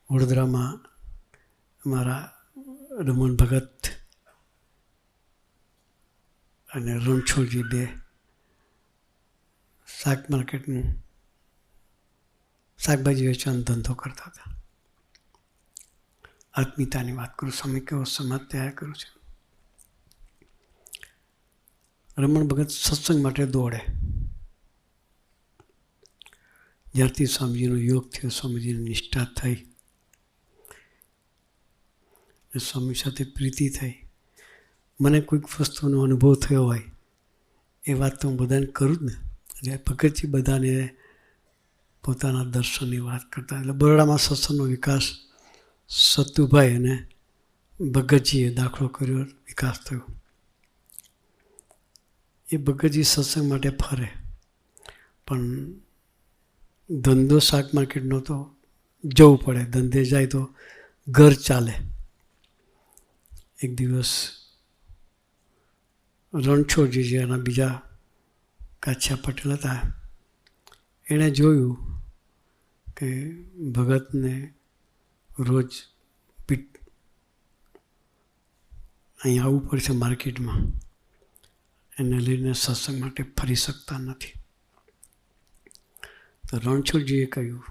વડોદરામાં અમારા રમણ ભગત અને રણછોડજી બે શાક માર્કેટનું શાકભાજી વેચવાનો ધંધો કરતા હતા. આત્મીયતાની વાત કરું, સમય કેવો સમાજ તૈયાર કરું છું. રમણ ભગત સત્સંગ માટે દોડે. જ્યારથી સ્વામીજીનો યોગ થયો, સ્વામીજીની નિષ્ઠા થઈ, સ્વામી સાથે પ્રીતિ થઈ, મને કોઈક વસ્તુનો અનુભવ થયો હોય એ વાત તો હું બધાને કરું જ ને. એટલે ભગતજી બધાને પોતાના દર્શનની વાત કરતા. એટલે બરોડામાં સત્સંગનો વિકાસ સતુભાઈ અને ભગતજીએ દાખલો કર્યો, વિકાસ થયો. એ ભગતજી સત્સંગ માટે ફરે, પણ ધંધો શાક માર્કેટનો તો જવું પડે. ધંધે જાય તો ઘર ચાલે. એક દિવસ રણછોડજી જે એના બીજા કાછિયા પટેલ હતા, એણે જોયું કે ભગતને રોજ અહીં આવવું પડશે માર્કેટમાં, એને લઈને સત્સંગ માટે ફરી શકતા નથી. તો રણછોડજીએ કહ્યું